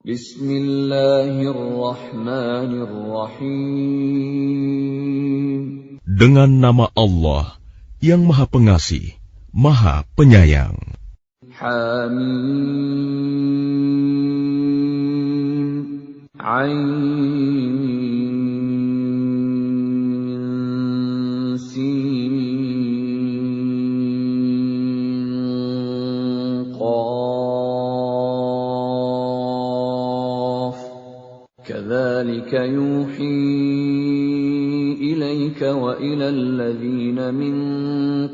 Bismillahirrahmanirrahim. Dengan nama Allah yang Maha Pengasih, Maha Penyayang. Hamim. Ain. Sin. Qaf. Kadzalika yuhi إليك وإلى الذين من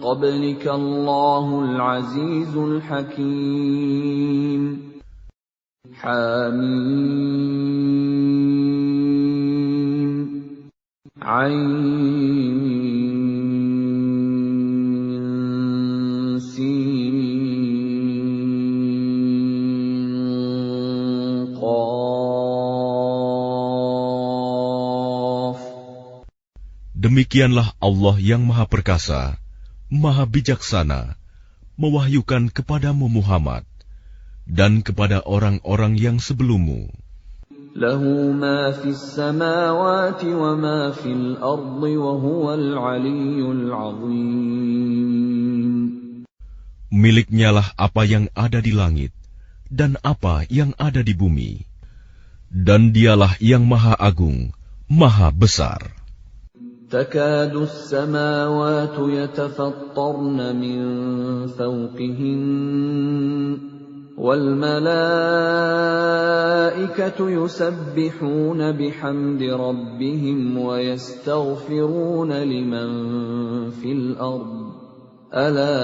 قبلك الله العزيز الحكيم. حميم. عين. سين. Demikianlah Allah yang Maha Perkasa, Maha Bijaksana, mewahyukan kepadamu Muhammad dan kepada orang-orang yang sebelummu. Lahu ma fis samawati wa ma fil ardi wa huwal aliyyul azim. Miliknyalah apa yang ada di langit dan apa yang ada di bumi, dan dialah yang Maha Agung, Maha Besar. تكاد السماوات يتفطرن من فوقهن والملائكة يسبحون بحمد ربهم ويستغفرون لمن في الأرض ألا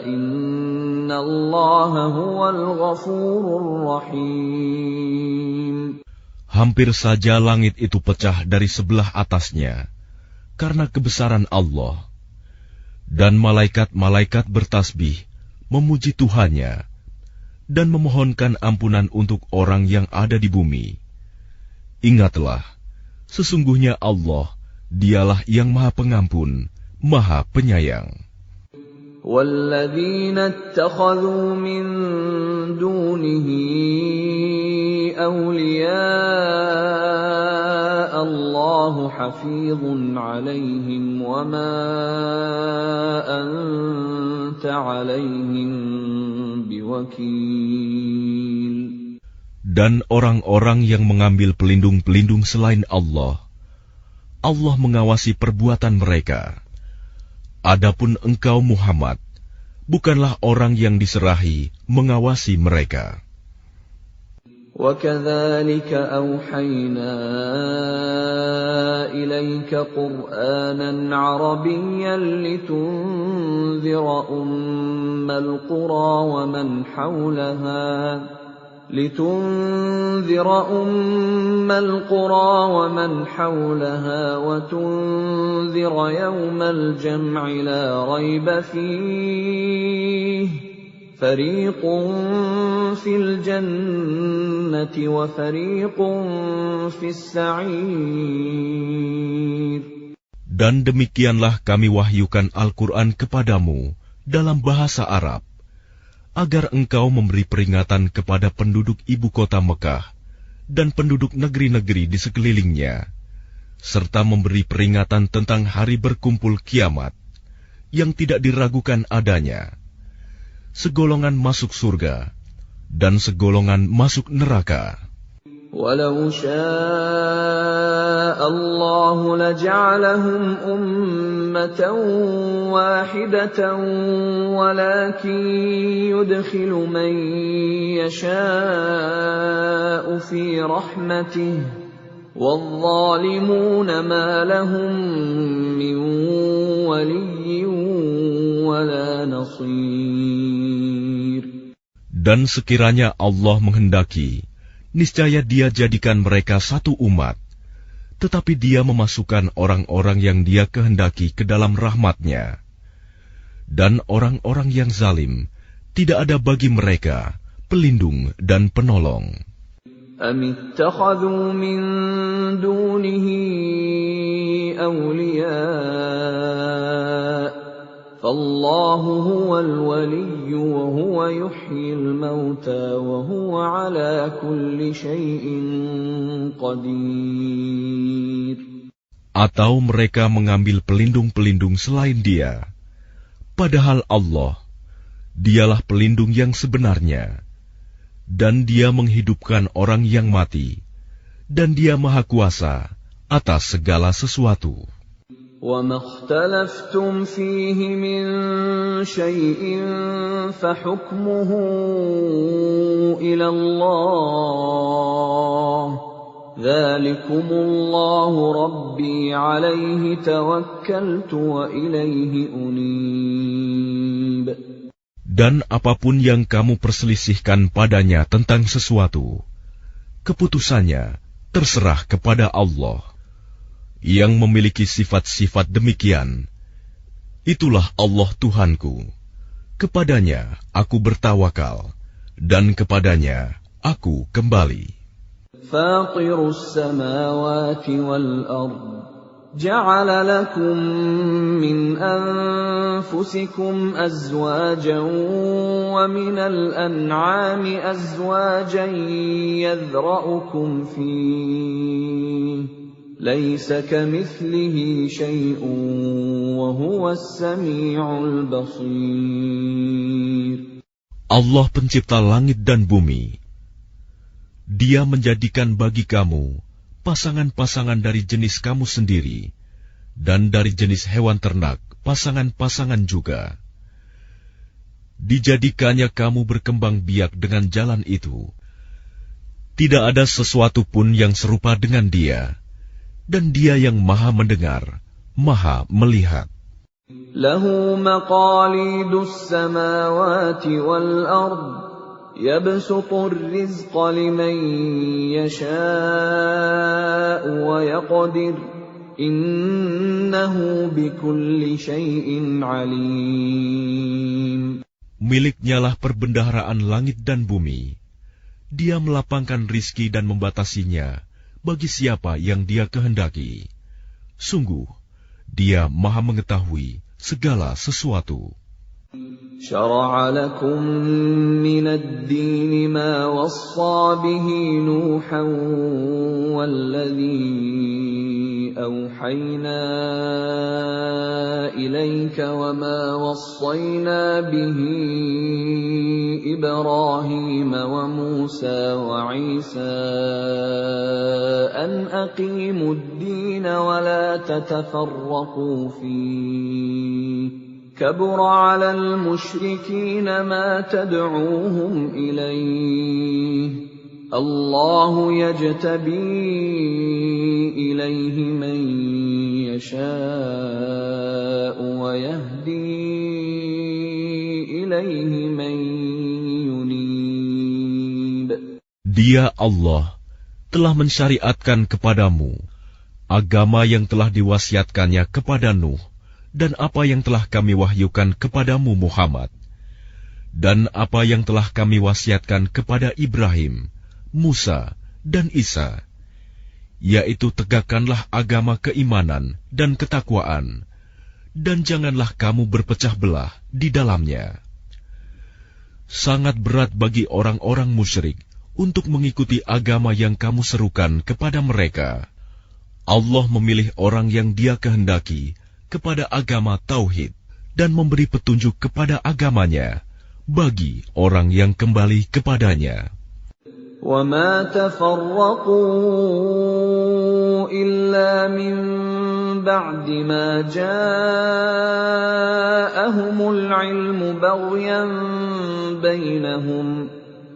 إن الله هو الغفور الرحيم. Hampir saja langit itu pecah dari sebelah atasnya karena kebesaran Allah, dan malaikat-malaikat bertasbih memuji Tuhannya dan memohonkan ampunan untuk orang yang ada di bumi. Ingatlah, sesungguhnya Allah, dialah yang Maha Pengampun, Maha Penyayang. وَالَّذِينَ اتَّخَذُوا مِن دُونِهِ أَوْلِيَاءَ اللَّهُ حَفِيظٌ عَلَيْهِمْ وَمَا أَنتَ عَلَيْهِمْ بِوَكِيلٍ. Dan orang-orang yang mengambil pelindung-pelindung selain Allah, Allah mengawasi perbuatan mereka. Adapun engkau Muhammad, bukanlah orang yang diserahi mengawasi mereka. وَكَذَلِكَ أَوْحَيْنَا إِلَيْكَ قُرْآنًا عَرَبِيًّا لِتُنذِرَ أُمَّ الْقُرَى وَمَنْ حَوْلَهَا وَتُنذِرَ يَوْمَ الْجَمْعِ لَا رَيْبَ فِيهِ فَرِيقٌ فِي الْجَنَّةِ وَفَرِيقٌ فِي السَّعِيرِ. Dan demikianlah kami wahyukan Al-Quran kepadamu dalam bahasa Arab, agar engkau memberi peringatan kepada penduduk ibu kota Mekah dan penduduk negeri-negeri di sekelilingnya, serta memberi peringatan tentang hari berkumpul kiamat yang tidak diragukan adanya. Segolongan masuk surga dan segolongan masuk neraka. وَلَوْ شَاءَ اللَّهُ لَجَعَلَهُمْ أُمَّةً وَاحِدَةً وَلَكِنْ يُدْخِلُ مَنْ يَشَاءُ فِي رَحْمَتِهِ وَالظَّالِمُونَ مَا لَهُمْ مِنْ وَلِيٍّ وَلَا نَصِيرٍ. Dan sekiranya Allah menghendaki, niscaya Dia jadikan mereka satu umat, tetapi Dia memasukkan orang-orang yang Dia kehendaki ke dalam rahmat-Nya. Dan orang-orang yang zalim, tidak ada bagi mereka pelindung dan penolong. أَمِ اتَّخَذُوا مِن دُونِهِ أَوْلِيَاءَ فالله هو الولي وهو يحيي الموتى وهو على كل شيء قدير. Atau mereka mengambil pelindung-pelindung selain Dia, padahal Allah, Dialah pelindung yang sebenarnya, dan Dia menghidupkan orang yang mati, dan Dia Maha Kuasa atas segala sesuatu. وَمَا اخْتَلَفْتُمْ فِيهِ مِنْ شَيْءٍ فَحُكْمُهُ إِلَى اللَّهِ ذَلِكُمُ اللَّهُ رَبِّي عَلَيْهِ تَوَكَّلْتُ وَإِلَيْهِ أُنِيبُ. Dan apapun yang kamu perselisihkan padanya tentang sesuatu, keputusannya terserah kepada Allah. Yang memiliki sifat-sifat demikian, itulah Allah Tuhanku. Kepadanya aku bertawakal, dan kepadanya aku kembali. Fatirus samawati wal ard, ja'ala lakum min anfusikum azwajan wa minal an'ami azwajan yadhra'ukum fihi. Laisa kamithlihi syai'un wa huwas sami'ul basir. Allah pencipta langit dan bumi. Dia menjadikan bagi kamu pasangan-pasangan dari jenis kamu sendiri, dan dari jenis hewan ternak pasangan-pasangan juga. Dijadikannya kamu berkembang biak dengan jalan itu. Tidak ada sesuatu pun yang serupa dengan Dia. Dan Dia yang Maha mendengar, Maha melihat. Lahu maqalidus samawati wal ard, yabsutur rizqa liman yasha'u wa yaqdir, innahu bikulli syai'in alim. Miliknyalah perbendaharaan langit dan bumi. Dia melapangkan rizki dan membatasinya bagi siapa yang Dia kehendaki. Sungguh, Dia Maha mengetahui segala sesuatu. Syara'a lakum minad dini ma wassa bihi Nuhan walladhi awhayna ilayka wa ma wassayna bihi Ibrahim wa Musa wa Isa an aqimud din wa la tatafarraqu fihi. كبر على المشركين ما تدعوهم إليه الله يجتبي إليه من يشاء ويهدي إليه من ينيب. Dia Allah telah mensyariatkan kepadamu agama yang telah diwasiatkannya kepada Nuh, dan apa yang telah kami wahyukan kepadamu Muhammad, dan apa yang telah kami wasiatkan kepada Ibrahim, Musa, dan Isa, yaitu tegakkanlah agama keimanan dan ketakwaan, dan janganlah kamu berpecah belah di dalamnya. Sangat berat bagi orang-orang musyrik untuk mengikuti agama yang kamu serukan kepada mereka. Allah memilih orang yang Dia kehendaki kepada agama tauhid dan memberi petunjuk kepada agamanya bagi orang yang kembali kepadanya. وَمَا تَفَرَّقُوا إِلَّا مِن بَعْدِ مَا جَاءَهُمُ الْعِلْمُ بَغْيًا بَيْنَهُمْ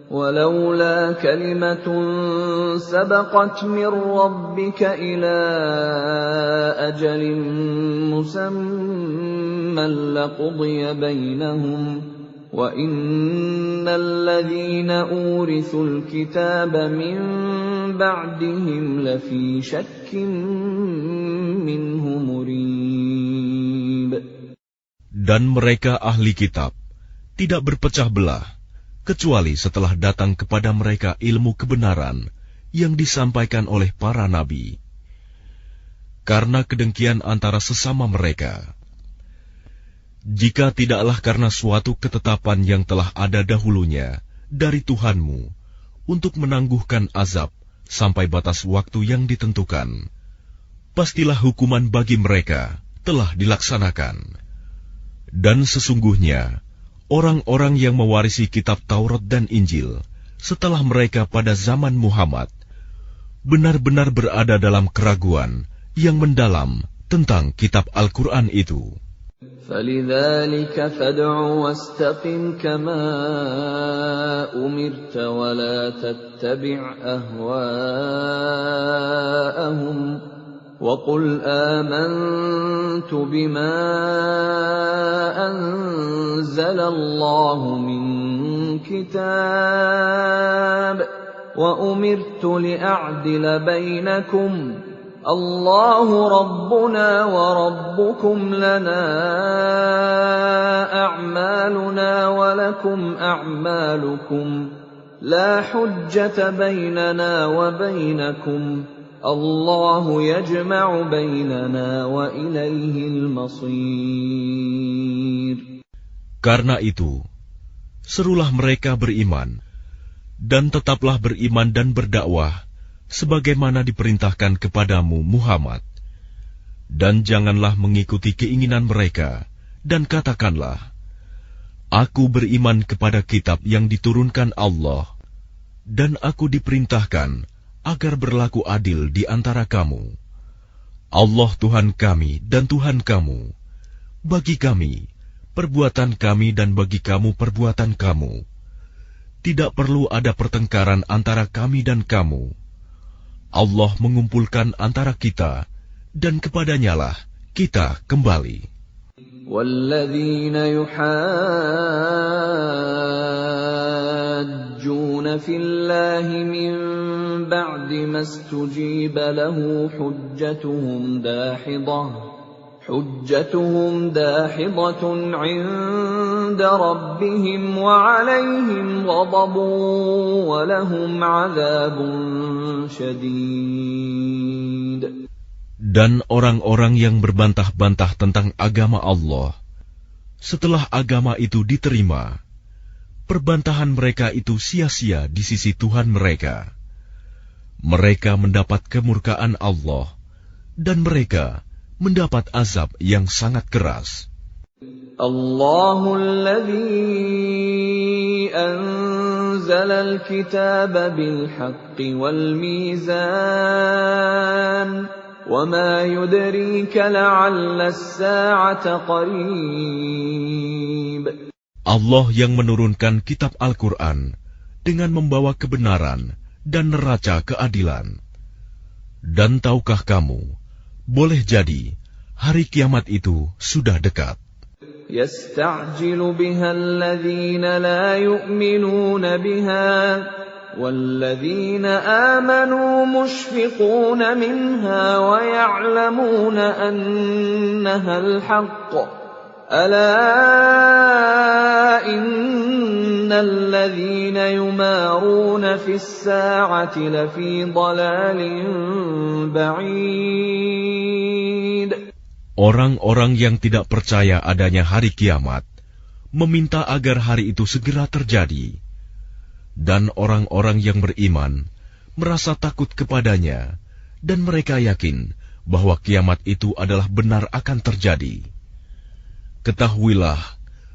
وَلَوْلَا كَلِمَةٌ سَبَقَتْ مِنْ رَبِّكَ إِلَى أَجَلٍ مُّسَمًّى لَّقُضِيَ بَيْنَهُمْ وَإِنَّ الَّذِينَ أُورِثُوا الْكِتَابَ مِنْ بَعْدِهِمْ لَفِي شَكٍّ مِّنْهُ مُرِيبٍ. Dan mereka ahli kitab tidak berpecah belah kecuali setelah datang kepada mereka ilmu kebenaran yang disampaikan oleh para nabi. Karena kedengkian antara sesama mereka, Jika tidaklah karena suatu ketetapan yang telah ada dahulunya dari Tuhanmu untuk menangguhkan azab sampai batas waktu yang ditentukan, pastilah hukuman bagi mereka telah dilaksanakan. Dan sesungguhnya, orang-orang yang mewarisi kitab Taurat dan Injil setelah mereka pada zaman Muhammad benar-benar berada dalam keraguan yang mendalam tentang kitab Al-Quran itu. فَلِذَلِكَ فَادْعُ وَاسْتَقِمْ كَمَا أُمِرْتَ وَلَا تَتَّبِعْ أَهْوَاءَهُمْ وَقُلْ آمَنْتُ بِمَا أَنزَلَ اللَّهُ مِنْ كِتَابٍ وَأُمِرْتُ لِأَعْدِلَ بَيْنَكُمْ اللَّهُ رَبُّنَا وَرَبُّكُمْ لَنَا أَعْمَالُنَا وَلَكُمْ أَعْمَالُكُمْ لَا حُجَّةَ بَيْنَنَا وَبَيْنَكُمْ اللَّهُ يَجْمَعُ بَيْنَنَا وَإِلَيْهِ الْمَصِيرُ. Karena itu, serulah mereka beriman, dan tetaplah beriman dan berdakwah sebagaimana diperintahkan kepadamu Muhammad. Dan janganlah mengikuti keinginan mereka, dan katakanlah, Aku beriman kepada kitab yang diturunkan Allah, dan aku diperintahkan agar berlaku adil di antara kamu. Allah Tuhan kami dan Tuhan kamu. Bagi kami, perbuatan kami dan bagi kamu perbuatan kamu. Tidak perlu ada pertengkaran antara kami dan kamu. Allah mengumpulkan antara kita, dan kepadanyalah kita kembali. وَالَّذِينَ يُحَاجُّونَ فِي اللَّهِ مِن بَعْدِ مَا اسْتُجِيبَ لَهُ حُجَّتُهُمْ دَاحِضَةٌ عِندَ رَبِّهِمْ وَعَلَيْهِمْ غَضَبٌ وَلَهُمْ عَذَابٌ شَدِيدٌ. Dan orang-orang yang berbantah-bantah tentang agama Allah, setelah agama itu diterima, perbantahan mereka itu sia-sia di sisi Tuhan mereka. Mereka mendapat kemurkaan Allah, dan mereka mendapat azab yang sangat keras. Allahul ladzi anzala al-kitaba bil haqqi wal mizan wa ma yudrika la'alla as-sa'ata qarib. Allah yang menurunkan kitab Al-Quran dengan membawa kebenaran dan neraca keadilan. Dan tahukah kamu, boleh jadi hari kiamat itu sudah dekat. يَسْتَعْجِلُ بِهَا الَّذِينَ لَا يُؤْمِنُونَ بِهَا وَالَّذِينَ آمَنُوا مُشْفِقُونَ مِنْهَا وَيَعْلَمُونَ أَنَّهَا الْحَقُّ أَلَا إِنَّ الَّذِينَ يُمَارُونَ فِي السَّاعَةِ لَفِي ضَلَالٍ بَعِيدٍ. Orang-orang yang tidak percaya adanya hari kiamat meminta agar hari itu segera terjadi, dan orang-orang yang beriman merasa takut kepadanya, dan mereka yakin bahwa kiamat itu adalah benar akan terjadi. Ketahuilah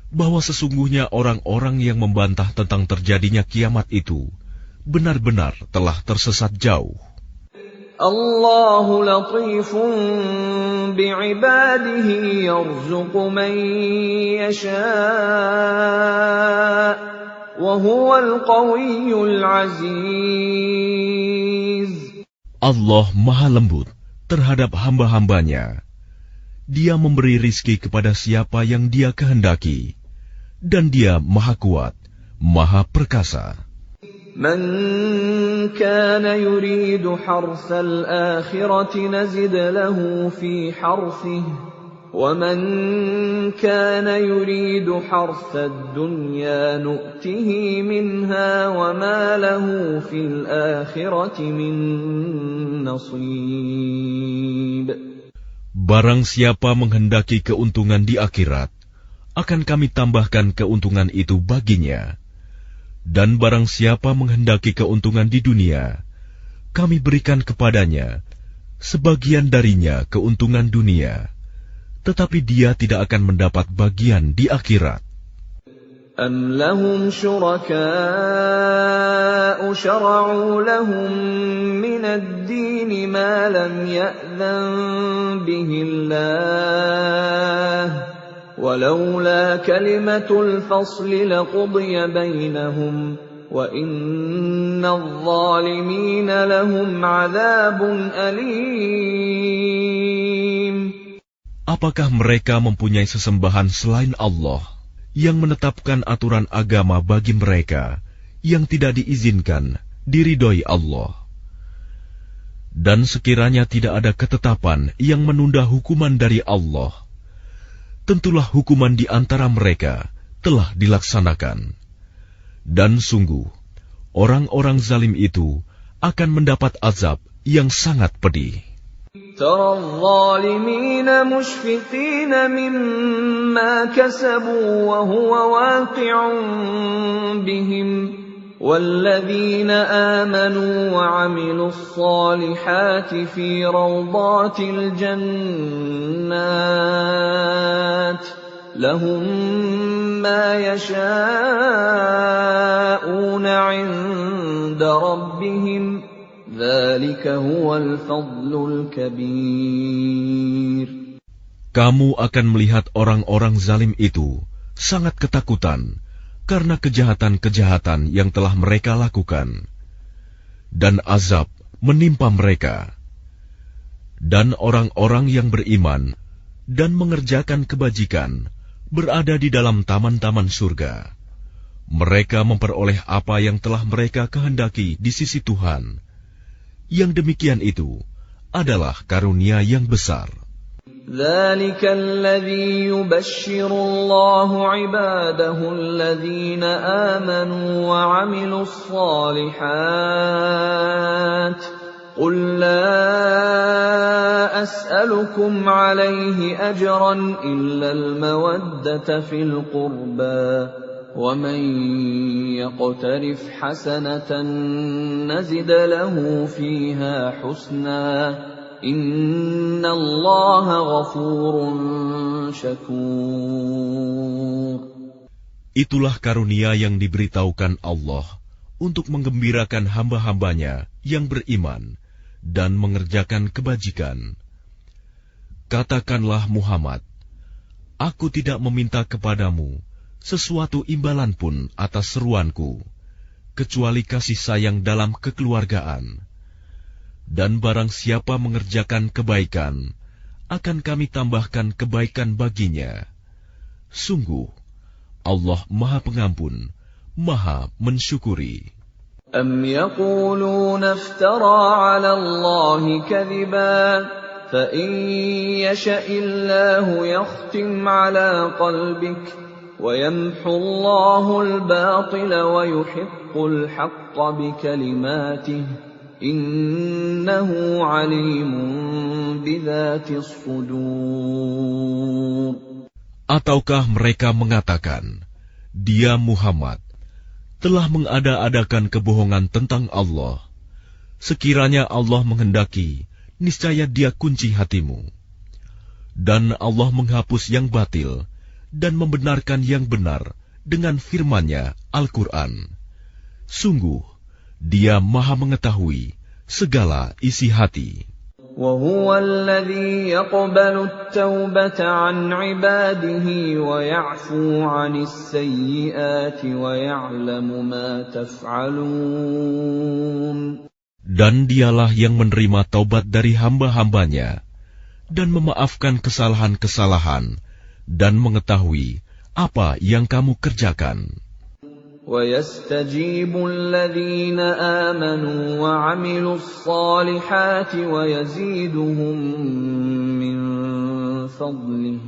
bahwa sesungguhnya orang-orang yang membantah tentang terjadinya kiamat itu benar-benar telah tersesat jauh. Allahu latifun bi'ibadihi yarzuqu man yasha' wa huwal qawiyyul aziz. Allah Maha Lembut terhadap hamba-hambanya. Dia memberi rizki kepada siapa yang Dia kehendaki, dan Dia Maha Kuat, Maha Perkasa. Man kana yuridu harsal akhirati nazid lahu fi harsihi wa man kana yuridu harsad dunya nu'tihi minha wa ma lahu fil akhirati min nasib. Barang siapa menghendaki keuntungan di akhirat, akan kami tambahkan keuntungan itu baginya. Dan barang siapa menghendaki keuntungan di dunia, kami berikan kepadanya sebagian darinya keuntungan dunia, tetapi dia tidak akan mendapat bagian di akhirat. أَمْ لَهُمْ شُرَكَاءُ شَرَعُوا لَهُم مِّنَ الدِّينِ مَا لَمْ يَأْذَن بِهِ اللَّهُ وَلَوْلَا كَلِمَةُ الْفَصْلِ لَقُضِيَ بَيْنَهُمْ وَإِنَّ الظَّالِمِينَ لَهُمْ عَذَابٌ أَلِيمٌ. Apakah mereka mempunyai sesembahan selain Allah yang menetapkan aturan agama bagi mereka yang tidak diizinkan diridhoi Allah? Dan sekiranya tidak ada ketetapan yang menunda hukuman dari Allah, tentulah hukuman di antara mereka telah dilaksanakan. Dan sungguh, orang-orang zalim itu akan mendapat azab yang sangat pedih. ترى الظالمين مشفقين مما كسبوا وهو واقع بهم والذين آمنوا وعملوا الصالحات في روضات الجنات لهم ما يشاءون عند ربهم ذلك هو الفضل الكبير. Kamu akan melihat orang-orang zalim itu sangat ketakutan karena kejahatan-kejahatan yang telah mereka lakukan, dan azab menimpa mereka. Dan orang-orang yang beriman dan mengerjakan kebajikan berada di dalam taman-taman surga. Mereka memperoleh apa yang telah mereka kehendaki di sisi Tuhan. Yang demikian itu adalah karunia yang besar. ذَلِكَ الَّذِي يُبَشِّرُ اللَّهُ عِبَادَهُ الَّذِينَ آمَنُوا وَعَمِلُوا الصَّالِحَاتِ قُل لَّا أَسْأَلُكُمْ عَلَيْهِ أَجْرًا إِلَّا الْمَوَدَّةَ فِي الْقُرْبَى وَمَن يَقْتَرِفْ حَسَنَةً نَّزِدْ لَهُ فِيهَا حُسْنًا إِنَّ اللَّهَ غَفُورٌ شَكُورٌ. Itulah karunia yang diberitahukan Allah untuk menggembirakan hamba-hambanya yang beriman dan mengerjakan kebajikan. Katakanlah Muhammad, aku tidak meminta kepadamu sesuatu imbalan pun atas seruanku, kecuali kasih sayang dalam kekeluargaan. Dan barang siapa mengerjakan kebaikan, akan kami tambahkan kebaikan baginya. Sungguh, Allah Maha Pengampun, Maha Mensyukuri. أَمْ يَقُولُونَ افْتَرَىٰ عَلَى اللَّهِ كَذِبًا فَإِن يَشَإِ اللَّهُ يَخْتِمْ عَلَىٰ قَلْبِكَ وَيَمْحُ اللَّهُ الْبَاطِلَ وَيُحِقُّ الْحَقَّ بِكَلِمَاتِهِ إِنَّهُ عَلِيمٌ بِذَاتِ الصُّدُورِ. Ataukah mereka mengatakan, Dia Muhammad telah mengada-adakan kebohongan tentang Allah. Sekiranya Allah menghendaki, niscaya Dia kunci hatimu. Dan Allah menghapus yang batil dan membenarkan yang benar dengan firman-Nya Al-Quran. Sungguh, Dia Maha mengetahui segala isi hati. وَهُوَ الَّذِي يَقْبَلُ التَّوْبَةَ عَنْ عِبَادِهِ وَيَعْفُو عَنِ السَّيِّئَاتِ وَيَعْلَمُ مَا تَفْعَلُونَ. Dan Dialah yang menerima taubat dari hamba-hambanya dan memaafkan kesalahan-kesalahan dan mengetahui apa yang kamu kerjakan. وَيَسْتَجِيبُ الَّذِينَ آمَنُوا وَعَمِلُوا الصَّالِحَاتِ وَيَزِيدُهُم مِّن فَضْلِهِ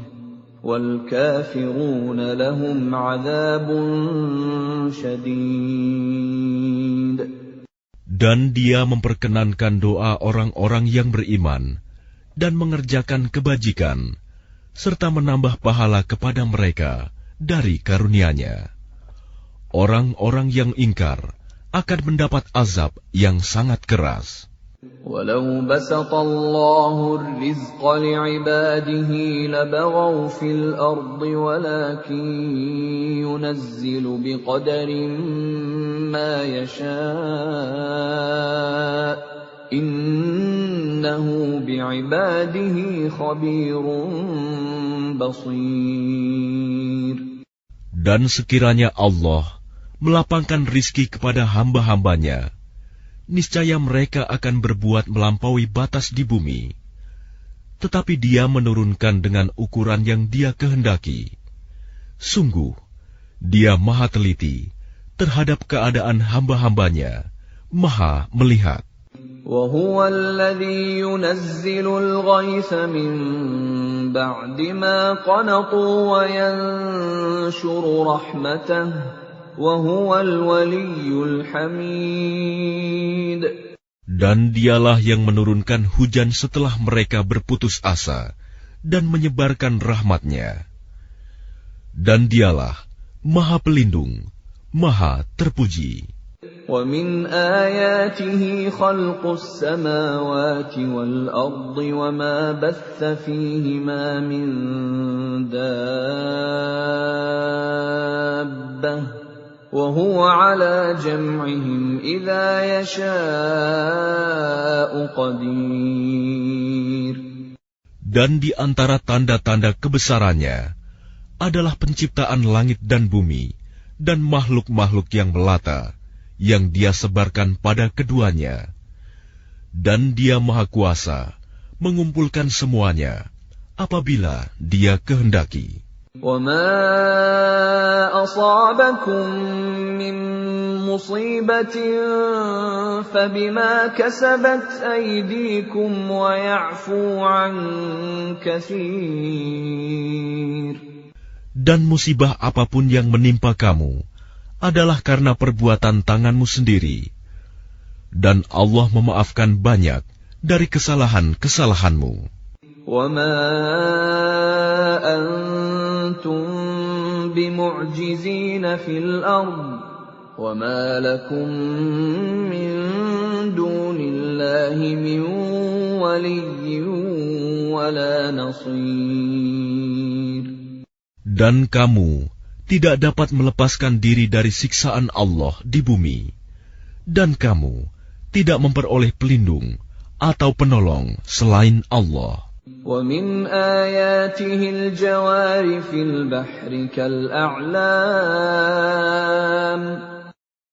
وَالْكَافِرُونَ لَهُمْ عَذَابٌ شَدِيدٌ. Dan Dia memperkenankan doa orang-orang yang beriman dan mengerjakan kebajikan, serta menambah pahala kepada mereka dari karunia-Nya. Orang-orang yang ingkar akan mendapat azab yang sangat keras. وَلَوْ بَسَطَ اللَّهُ الرِّزْقَ لِعِبَادِهِ لَبَغَوْا فِي الْأَرْضِ وَلَكِنْ يُنَزِّلُ بِقَدَرٍ مَا يَشَاءُ إِنَّهُ بِعِبَادِهِ خَبِيرٌ بَصِيرٌ. Dan sekiranya Allah melapangkan rizki kepada hamba-hambanya, niscaya mereka akan berbuat melampaui batas di bumi. Tetapi Dia menurunkan dengan ukuran yang Dia kehendaki. Sungguh, Dia Maha teliti terhadap keadaan hamba-hambanya, Maha melihat. وَهُوَ الَّذِي يُنَزِّلُ الْغَيْثَ مِن بَعْدِ مَا قَنَطُوا وَيَنشُرُ رَحْمَتَهُ وَهُوَ الْوَلِيُّ الْحَمِيدُ. Dan Dialah yang menurunkan hujan setelah mereka berputus asa dan menyebarkan rahmat-Nya. Dan Dialah Maha Pelindung, Maha Terpuji. وَمِنْ آيَاتِهِ خَلْقُ السَّمَاوَاتِ وَالْأَرْضِ وَمَا بَثَّ فِيهِمَا مِنْ دَابَّةٍ وَهُوَ عَلَى جَمْعِهِمْ إِذَا يَشَاءُ قَدِيرٌ. Dan di antara tanda-tanda kebesarannya adalah penciptaan langit dan bumi dan makhluk-makhluk yang melata, yang Dia sebarkan pada keduanya. Dan Dia Maha Kuasa mengumpulkan semuanya apabila Dia kehendaki. وَمَا أَصَابَكُم مِّن مُّصِيبَةٍ فَبِمَا كَسَبَتْ أَيْدِيكُمْ وَيَعْفُو عَن كَثِيرٍ. Dan musibah apapun yang menimpa kamu adalah karena perbuatan tanganmu sendiri. Dan Allah memaafkan banyak dari kesalahan-kesalahanmu. وَمَا أَنْتُمْ بِمُعْجِزِينَ فِي الْأَرْضِ وَمَا لَكُمْ مِنْ دُونِ اللَّهِ مِنْ وَلِيٍّ وَلَا نَصِيرٍ. Dan kamu tidak dapat melepaskan diri dari siksaan Allah di bumi, dan kamu tidak memperoleh pelindung atau penolong selain Allah. وَمِنْ آيَاتِهِ الْجَوَارِ فِي الْبَحْرِ كَالْأَعْلَامِ.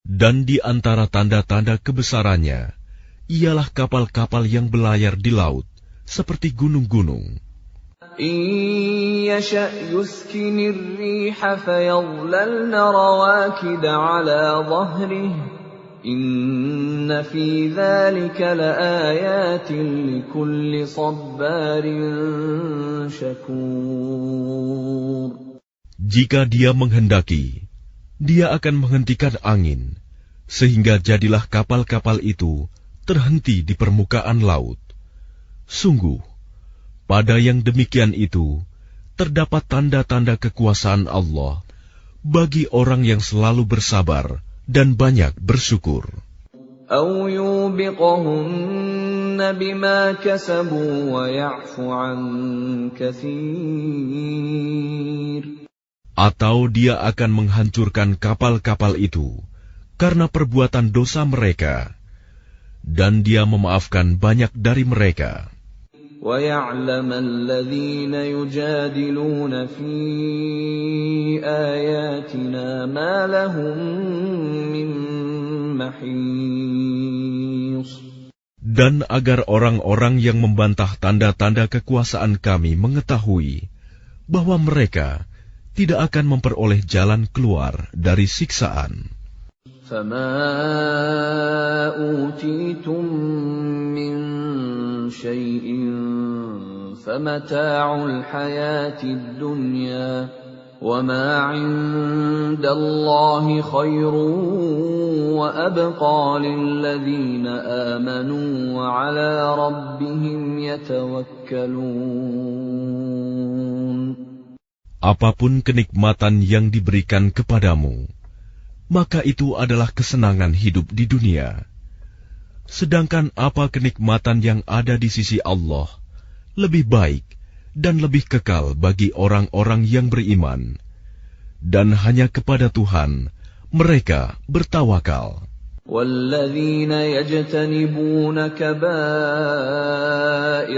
Dan di antara tanda-tanda kebesarannya ialah kapal-kapal yang belayar di laut seperti gunung-gunung. إِن يَشَأْ يُسْكِنِ الرِّيحَ فَيَظْلَلْنَ رَوَاكِدَ عَلَى ظَهْرِهِ إِنَّ فِي ذَلِكَ لَآيَاتٍ لِكُلِّ صَبَّارٍ شَكُورٍ. Jika Dia menghendaki, Dia akan menghentikan angin, sehingga jadilah kapal-kapal itu terhenti di permukaan laut. Sungguh, pada yang demikian itu, terdapat tanda-tanda kekuasaan Allah bagi orang yang selalu bersabar dan banyak bersyukur. أَوْ يُوبِقَهُنَّ بِمَا كَسَبُوا وَيَعْفُ عَنْ كَثِيرٍ. Atau Dia akan menghancurkan kapal-kapal itu karena perbuatan dosa mereka, dan Dia memaafkan banyak dari mereka. وَيَعْلَمَ الَّذِينَ يُجَادِلُونَ فِي آيَاتِنَا مَا لَهُم مِّن مَّحِيصٍ. Dan agar orang-orang yang membantah tanda-tanda kekuasaan Kami mengetahui bahwa mereka tidak akan memperoleh jalan keluar dari siksaan. فَمَا أُوتِيتُم مِّن شَيْءٍ فَمَتَاعُ الْحَيَاةِ الدُّنْيَا وَمَا عِندَ اللَّهِ خَيْرٌ وَأَبْقَىٰ لِلَّذِينَ آمَنُوا وَعَلَىٰ رَبِّهِمْ يَتَوَكَّلُونَ. apapun kenikmatan yang diberikan kepadamu, maka itu adalah kesenangan hidup di dunia. Sedangkan apa kenikmatan yang ada di sisi Allah lebih baik dan lebih kekal bagi orang-orang yang beriman, dan hanya kepada Tuhan mereka bertawakal. وَالَّذِينَ يَجْتَنِبُونَ كَبَائِرَ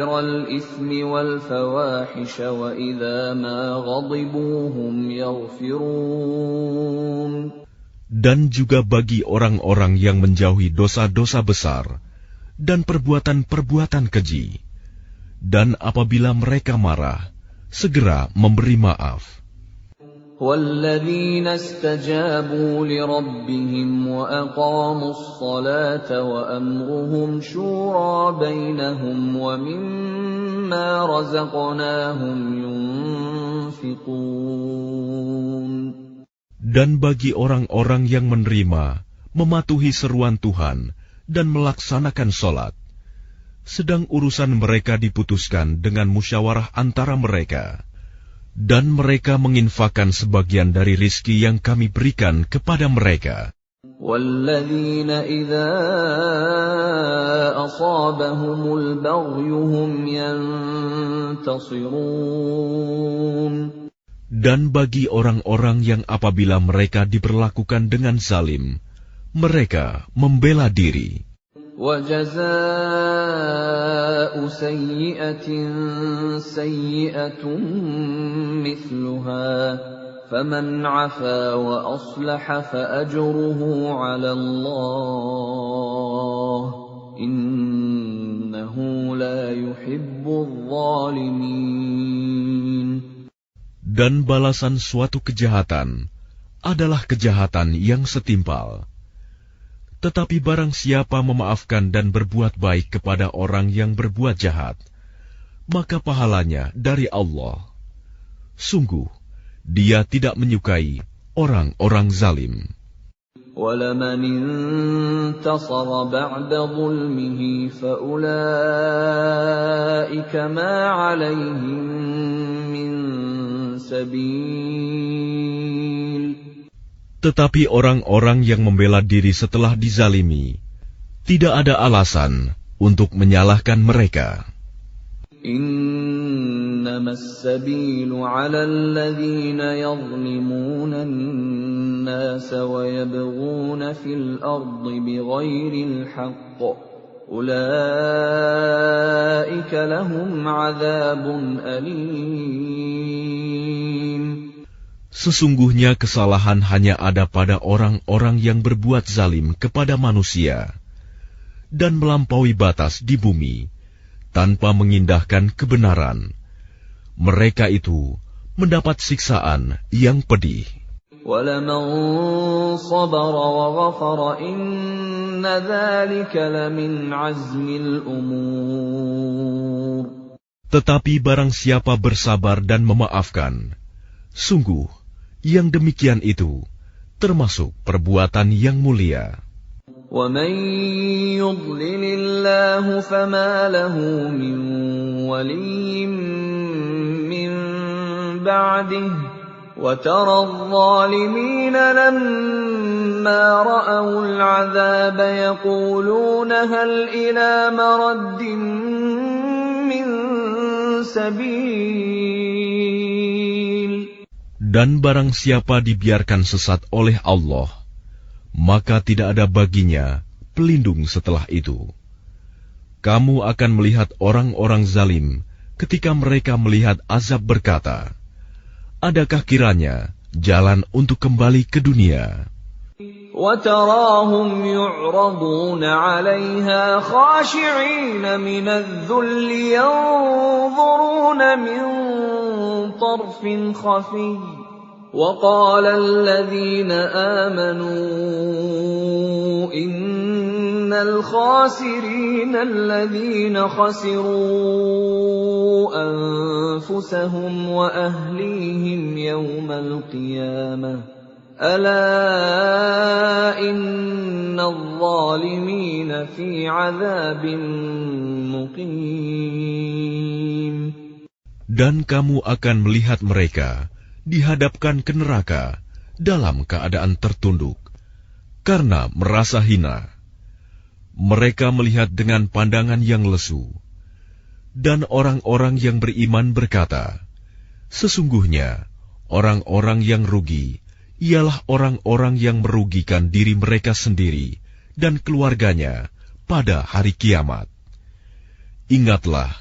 الْإِثْمِ وَالْفَوَاحِشَ وَإِذَا مَا غَضِبُوا هُمْ يَغْفِرُونَ. Dan juga bagi orang-orang yang menjauhi dosa-dosa besar dan perbuatan-perbuatan keji, dan apabila mereka marah, segera memberi maaf. وَالَّذِينَ اسْتَجَابُوا لِرَبِّهِمْ وَأَقَامُوا الصَّلَاةَ وَأَمْرُهُمْ شُورَىٰ بَيْنَهُمْ وَمِمَّا رَزَقْنَاهُمْ يُنْفِقُونَ. Dan bagi orang-orang yang menerima, mematuhi seruan Tuhan, dan melaksanakan sholat, sedang urusan mereka diputuskan dengan musyawarah antara mereka, dan mereka menginfakkan sebagian dari rizki yang kami berikan kepada mereka. وَالَّذِينَ إِذَا أَصَابَهُمُ الْبَغْيُ هُمْ يَنْتَصِرُونَ. Dan bagi orang-orang yang apabila mereka diperlakukan dengan zalim, mereka membela diri. وَجَزَاءُ سَيِّئَةٍ سَيِّئَةٌ مِثْلُهَا فَمَنْ عَفَا وَأَصْلَحَ فَأَجْرُهُ عَلَى اللَّهِ إِنَّهُ لَا يُحِبُّ الظَّالِمِينَ. Dan balasan suatu kejahatan adalah kejahatan yang setimpal. Tetapi barang siapa memaafkan dan berbuat baik kepada orang yang berbuat jahat, maka pahalanya dari Allah. Sungguh, Dia tidak menyukai orang-orang zalim. وَلَمَنِ انتَصَرَ بَعْدَ ظُلْمِهِ فَأُولَئِكَ مَا عَلَيْهِمْ مِنْ سَبِيلٍ. Tetapi orang-orang yang membela diri setelah dizalimi, tidak ada alasan untuk menyalahkan mereka. إِنَّمَا السَّبِيلُ عَلَى الَّذِينَ يَظْلِمُونَ النَّاسَ وَيَبْغُونَ فِي الْأَرْضِ بِغَيْرِ الْحَقِّ أُولَئِكَ لَهُمْ عَذَابٌ أَلِيمٌ. Sesungguhnya kesalahan hanya ada pada orang-orang yang berbuat zalim kepada manusia dan melampaui batas di bumi tanpa mengindahkan kebenaran. Mereka itu mendapat siksaan yang pedih. وَلَمَنْ صَبَرَ وَغَفَرَ إِنَّ ذَلِكَ لَمِنْ عَزْمِ الْأُمُورِ. Tetapi barang siapa bersabar dan memaafkan, sungguh yang demikian itu termasuk perbuatan yang mulia. وَمَنْ يُضْلِلِ اللَّهُ فَمَا لَهُ مِنْ وَلِيٍّ مِّنْ بَعْدِهِ وَتَرَى الظَّالِمِينَ لَمَّا رَأَوُا الْعَذَابَ يَقُولُونَ هَلْ إِلَى مَرَدٍّ مِّنْ سَبِيلٍ. Dan barang siapa dibiarkan sesat oleh Allah, maka tidak ada baginya pelindung setelah itu. Kamu akan melihat orang-orang zalim ketika mereka melihat azab berkata, adakah kiranya jalan untuk kembali ke dunia? وَتَرَاهُمْ يُعْرَضُونَ عَلَيْهَا خَاشِعِينَ مِنَ الذُّلِّ يَنظُرُونَ مِنْ طَرْفٍ خَفِيٍّ وَقَالَ الَّذِينَ آمَنُوا إِنَّ الْخَاسِرِينَ الَّذِينَ خَسِرُوا أَنفُسَهُمْ وَأَهْلِيهِمْ يَوْمَ الْقِيَامَةِ أَلَا إِنَّ الظَّالِمِينَ فِي عَذَابٍ مُقِيمٍ. Dan kamu akan melihat mereka dihadapkan ke neraka dalam keadaan tertunduk, karena merasa hina. Mereka melihat dengan pandangan yang lesu. Dan orang-orang yang beriman berkata, sesungguhnya orang-orang yang rugi ialah orang-orang yang merugikan diri mereka sendiri dan keluarganya pada hari kiamat. Ingatlah,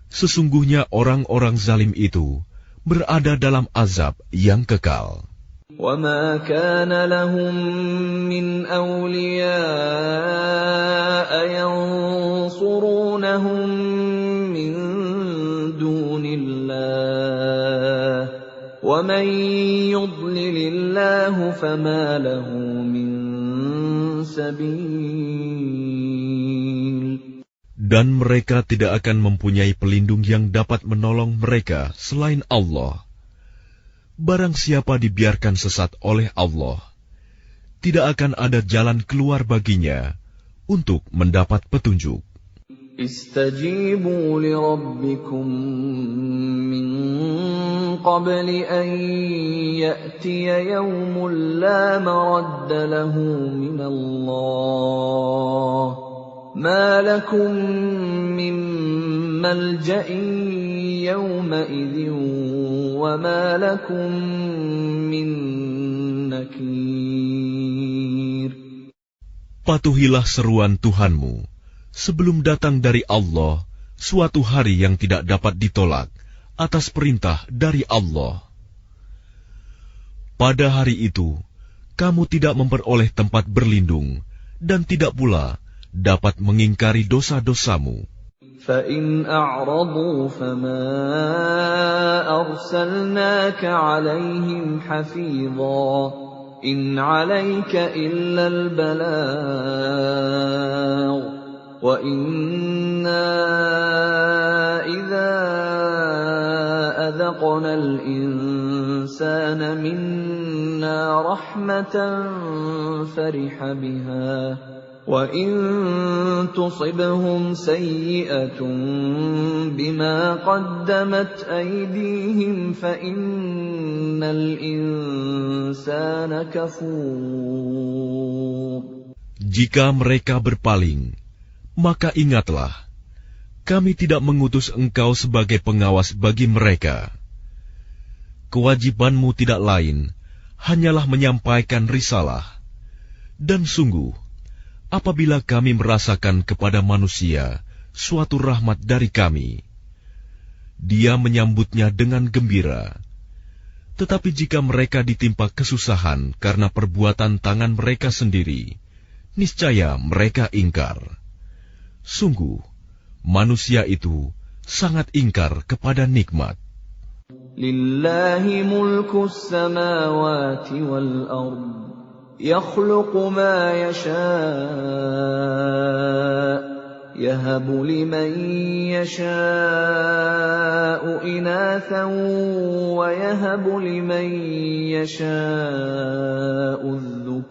sesungguhnya orang-orang zalim itu berada dalam azab yang kekal. وَمَا كَانَ لَهُم مِّنْ أَوْلِيَاءَ يَنصُرُونَهُم مِّن دُونِ اللَّهِ وَمَن يُضْلِلِ اللَّهُ فَمَا لَهُ مِن سَبِيلٍ. Dan mereka tidak akan mempunyai pelindung yang dapat menolong mereka selain Allah. Barang siapa dibiarkan sesat oleh Allah, tidak akan ada jalan keluar baginya untuk mendapat petunjuk. Istajibu li rabbikum min qabli an ya'tiya yawmun la maradda lahu min Allah, ma lakum min malja'in yawma idhin wa ma lakum min nakir. Patuhilah seruan Tuhanmu sebelum datang dari Allah suatu hari yang tidak dapat ditolak atas perintah dari Allah. Pada hari itu, kamu tidak memperoleh tempat berlindung dan tidak pula dapat mengingkari dosa-dosamu. فَإِنْ أَعْرَضُوا فَمَا أَرْسَلْنَاكَ عَلَيْهِمْ حَفِيظًا إِنْ عَلَيْكَ إِلَّا الْبَلَاغُ وَإِنَّا إِذَا أَذَقْنَا الْإِنسَانَ مِنَّا رَحْمَةً فَرِحَ بِهَا وَإِن تُصِبْهُمْ سَيِّئَةٌ بِمَا قَدَّمَتْ أَيْدِيهِمْ فَإِنَّ الْإِنسَانَ كَفُورٌ. Jika mereka berpaling, maka ingatlah, kami tidak mengutus engkau sebagai pengawas bagi mereka. Kewajibanmu tidak lain, hanyalah menyampaikan risalah. Dan sungguh, apabila kami merasakan kepada manusia suatu rahmat dari kami, dia menyambutnya dengan gembira. Tetapi jika mereka ditimpa kesusahan karena perbuatan tangan mereka sendiri, niscaya mereka ingkar. Sungguh, manusia itu sangat ingkar kepada nikmat. Lillahi mulkus samawati wal ardh. يخلق ما يشاء يهب لمن يشاء إناثا ويهب لمن يشاء الذكور.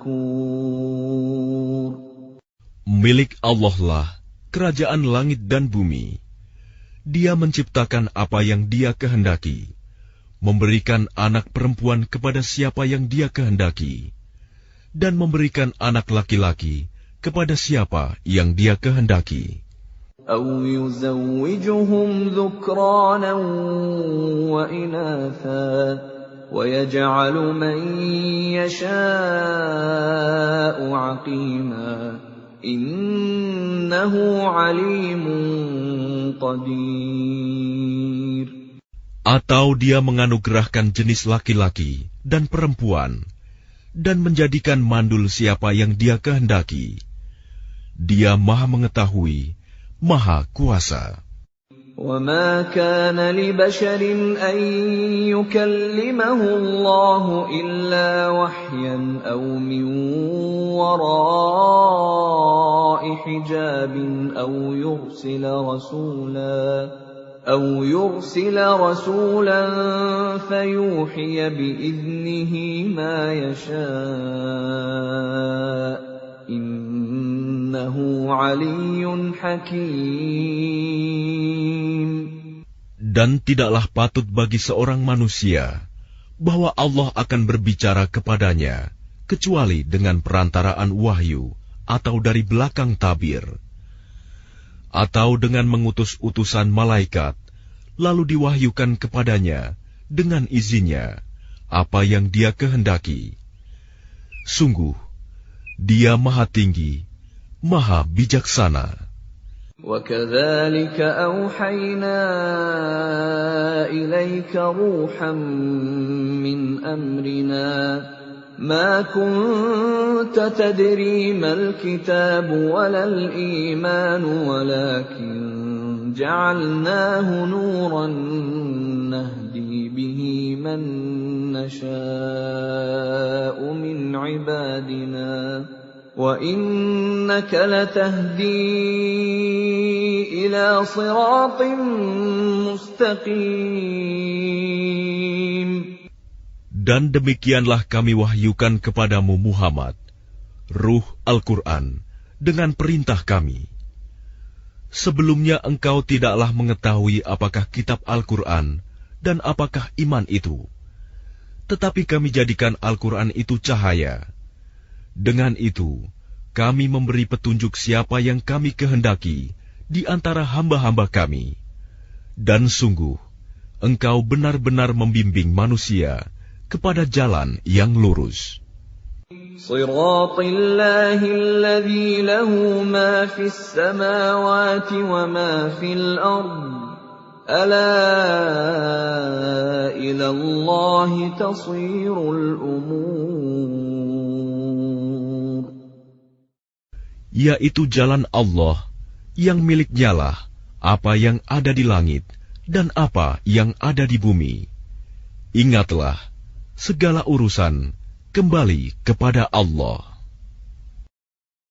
Milik Allah lah kerajaan langit dan bumi. Dia menciptakan apa yang Dia kehendaki, memberikan anak perempuan kepada siapa yang Dia kehendaki, dan memberikan anak laki-laki kepada siapa yang Dia kehendaki. أَوْ يُزَوِّجُهُمْ ذُكْرَانًا وَإِنَاثًا وَيَجْعَلُ مَن يَشَاءُ عَقِيمًا إِنَّهُ عَلِيمٌ قَدِيرٌ. Atau Dia menganugerahkan jenis laki-laki dan perempuan, dan menjadikan mandul siapa yang Dia kehendaki. Dia Maha Mengetahui, Maha Kuasa. وَمَا كَانَ لِبَشَرٍ أَن يُكَلِّمَهُ اللَّهُ إِلَّا وَحْيًا أَوْ مِن وَرَاءِ حِجَابٍ أَوْ يُرْسِلَ رَسُولًا فَيُوحِيَ بِإِذْنِهِ مَا يَشَاءُ إِنَّهُ عَلِيٌّ حَكِيمٌ. Dan tidaklah patut bagi seorang manusia bahwa Allah akan berbicara kepadanya kecuali dengan perantaraan wahyu atau dari belakang tabir, atau dengan mengutus utusan malaikat, lalu diwahyukan kepadanya dengan izinnya apa yang Dia kehendaki. Sungguh, Dia Maha Tinggi, Maha Bijaksana. وَكَذَلِكَ أَوْحَيْنَا إِلَيْكَ رُوحًا مِّنْ أَمْرِنَا مَا كُنتَ تَدْرِي مَا الْكِتَابُ وَلَا الْإِيمَانُ وَلَكِنْ جَعَلْنَاهُ نُورًا نَهْدِي بِهِ مَن نَّشَاءُ مِنْ عِبَادِنَا وَإِنَّكَ لَتَهْدِي إِلَى صِرَاطٍ مُسْتَقِيمٍ. Dan demikianlah kami wahyukan kepadamu Muhammad, Ruh Al-Quran, dengan perintah kami. Sebelumnya engkau tidaklah mengetahui apakah kitab Al-Quran dan apakah iman itu. Tetapi kami jadikan Al-Quran itu cahaya. Dengan itu, kami memberi petunjuk siapa yang kami kehendaki di antara hamba-hamba kami. Dan sungguh, engkau benar-benar membimbing manusia kepada jalan yang lurus. Shiraṭallahi alladzi lahu ma fis samawati wa ma fil ardh. Ala ila Allahi tasirul umur. Yaitu jalan Allah yang miliknyalah apa yang ada di langit dan apa yang ada di bumi. Ingatlah, segala urusan kembali kepada Allah.